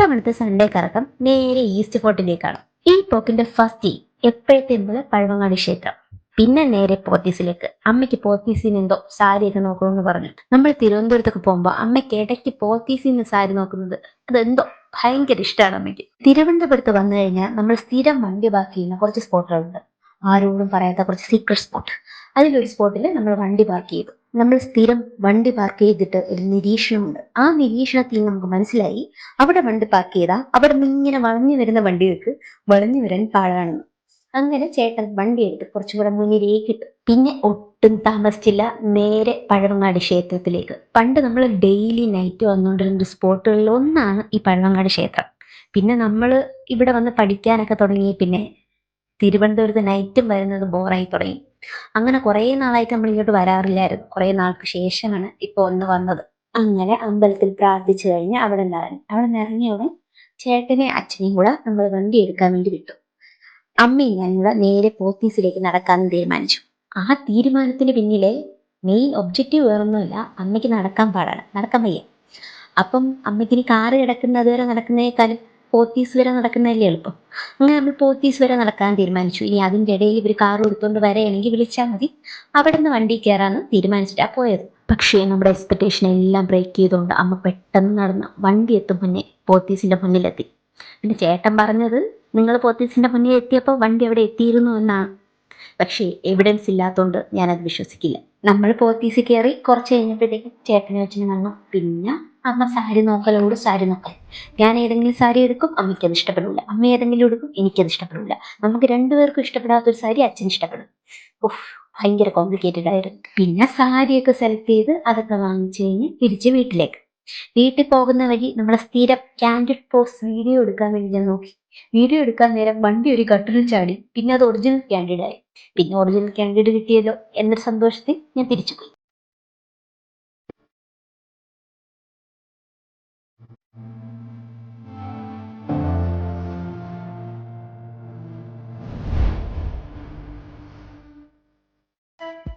ഇത്തവണത്തെ സൺഡേ കറക്കം നേരെ ഈസ്റ്റ് ഫോർട്ടിലേക്കാണ്. ഈ പോക്കിന്റെ ഫസ്റ്റ് ഡേ എപ്പോഴത്തെയും പോലെ പഴവങ്ങാടി ക്ഷേത്രം, പിന്നെ നേരെ പോത്തീസിലേക്ക്. അമ്മയ്ക്ക് പോത്തീസിന് എന്തോ സാരിയൊക്കെ നോക്കണമെന്ന് പറഞ്ഞു. നമ്മൾ തിരുവനന്തപുരത്തൊക്കെ പോകുമ്പോൾ അമ്മയ്ക്ക് ഇടയ്ക്ക് പോത്തീസിന്ന് സാരി നോക്കുന്നത് അതെന്തോ ഭയങ്കര ഇഷ്ടമാണ് അമ്മയ്ക്ക്. തിരുവനന്തപുരത്ത് വന്നു കഴിഞ്ഞാൽ നമ്മൾ സ്ഥിരം വണ്ടി പാർക്ക് ചെയ്യുന്ന കുറച്ച് സ്പോട്ടുകളുണ്ട്. ആരോടും പറയാത്ത കുറച്ച് സീക്രട്ട് സ്പോട്ട്. അതിലൊരു സ്പോട്ടിൽ നമ്മൾ വണ്ടി പാർക്ക് ചെയ്തു. നമ്മൾ സ്ഥിരം വണ്ടി പാർക്ക് ചെയ്തിട്ട് ഒരു നിരീക്ഷണമുണ്ട്. ആ നിരീക്ഷണത്തിൽ നമുക്ക് മനസ്സിലായി അവിടെ വണ്ടി പാർക്ക് ചെയ്താൽ അവിടെ നിന്ന് ഇങ്ങനെ വളഞ്ഞു വരുന്ന വണ്ടികൾക്ക് വളഞ്ഞു വരാൻ പാടാണെന്ന്. അങ്ങനെ ചേട്ടൻ വണ്ടി എടുത്ത് കുറച്ചുകൂടെ മുന്നിലേക്ക് ഇട്ടു. പിന്നെ ഒട്ടും താമസിച്ചില്ല, നേരെ പഴവങ്ങാടി ക്ഷേത്രത്തിലേക്ക്. പണ്ട് നമ്മൾ ഡെയിലി നൈറ്റ് വന്നുകൊണ്ടിരുന്ന സ്പോട്ടുകളിൽ ഒന്നാണ് ഈ പഴവങ്ങാടി ക്ഷേത്രം. പിന്നെ നമ്മൾ ഇവിടെ വന്ന് പഠിക്കാനൊക്കെ തുടങ്ങി പിന്നെ തിരുവനന്തപുരത്ത് നൈറ്റും വരുന്നത് ബോറായി തുടങ്ങി. അങ്ങനെ കുറേ നാളായിട്ട് നമ്മൾ ഇങ്ങോട്ട് വരാറില്ലായിരുന്നു. കുറേ നാൾക്ക് ശേഷമാണ് ഇപ്പോൾ ഒന്ന് വന്നത്. അങ്ങനെ അമ്പലത്തിൽ പ്രാർത്ഥിച്ചു കഴിഞ്ഞ് അവിടെ നിറഞ്ഞോടെ ചേട്ടനെ അച്ഛനെയും കൂടെ നമ്മൾ വണ്ടി എടുക്കാൻ വേണ്ടി വിട്ടു. അമ്മയും ഞാനും കൂടെ നേരെ പോത്തീസിലേക്ക് നടക്കാമെന്ന് തീരുമാനിച്ചു. ആ തീരുമാനത്തിന് പിന്നിലെ മെയിൻ ഒബ്ജക്റ്റീവ് വേറൊന്നുമില്ല, അമ്മയ്ക്ക് നടക്കാൻ പാടാണ്, നടക്കാൻ വയ്യ. അപ്പം അമ്മയ്ക്ക് ഇനി കാറ് കിടക്കുന്നത് വരെ നടക്കുന്നതിനേക്കാളും പോത്തീസ് വരെ നടക്കുന്നതല്ലേ എളുപ്പം. അങ്ങനെ നമ്മൾ പോത്തീസ് വരെ നടക്കാൻ തീരുമാനിച്ചു. ഇനി അതിൻ്റെ ഇടയിൽ ഇവർ കാർ എടുത്തുകൊണ്ട് വരികയാണെങ്കിൽ വിളിച്ചാൽ മതി, അവിടെ നിന്ന് വണ്ടി കയറാമെന്ന് തീരുമാനിച്ചിട്ടാണ് പോയത്. പക്ഷേ നമ്മുടെ എക്സ്പെക്ടേഷൻ എല്ലാം ബ്രേക്ക് ചെയ്തുകൊണ്ട് അമ്മ പെട്ടെന്ന് നടന്ന് വണ്ടി എത്തും മുന്നേ പോത്തീസിൻ്റെ മുന്നിലെത്തി. പിന്നെ ചേട്ടൻ പറഞ്ഞത് നിങ്ങൾ പോത്തീസിൻ്റെ മുന്നിൽ എത്തിയപ്പോൾ വണ്ടി അവിടെ എത്തിയിരുന്നു എന്നാണ്. പക്ഷേ എവിഡൻസ് ഇല്ലാത്തതുകൊണ്ട് ഞാനത് വിശ്വസിക്കില്ല. നമ്മൾ പോത്തീസിൽ കയറി കുറച്ച് കഴിഞ്ഞപ്പോഴത്തേക്കും ചേട്ടനെ വെച്ചിന് വന്നു. പിന്നെ അമ്മ സാരി നോക്കലോട് സാരി നോക്കൽ. ഞാൻ ഏതെങ്കിലും സാരി എടുക്കും, അമ്മയ്ക്കത് ഇഷ്ടപ്പെടില്ല. അമ്മ ഏതെങ്കിലും എടുക്കും, എനിക്കത് ഇഷ്ടപ്പെടില്ല. നമുക്ക് രണ്ടുപേർക്കും ഇഷ്ടപ്പെടാത്തൊരു സാരി അച്ഛന് ഇഷ്ടപ്പെടും. ഉഫ്, ഭയങ്കര കോംപ്ലിക്കേറ്റഡ് ആയിരുന്നു. പിന്നെ സാരിയൊക്കെ സെലക്ട് ചെയ്ത് അതൊക്കെ വാങ്ങിച്ചു കഴിഞ്ഞ് തിരിച്ച് വീട്ടിൽ പോകുന്ന വഴി നമ്മളെ സ്ഥിരം ക്യാൻഡിഡ് പോസ് വീഡിയോ എടുക്കാൻ വേണ്ടി ഞാൻ നോക്കി. വീഡിയോ എടുക്കാൻ നേരം വണ്ടി ഒരു ഗട്ടറിൽ ചാടി. പിന്നെ അത് ഒറിജിനൽ ക്യാൻഡിഡ് ആയി. പിന്നെ ഒറിജിനൽ ക്യാൻഡിഡ് കിട്ടിയല്ലോ എന്നൊരു സന്തോഷത്തിൽ ഞാൻ തിരിച്ചു പോയി.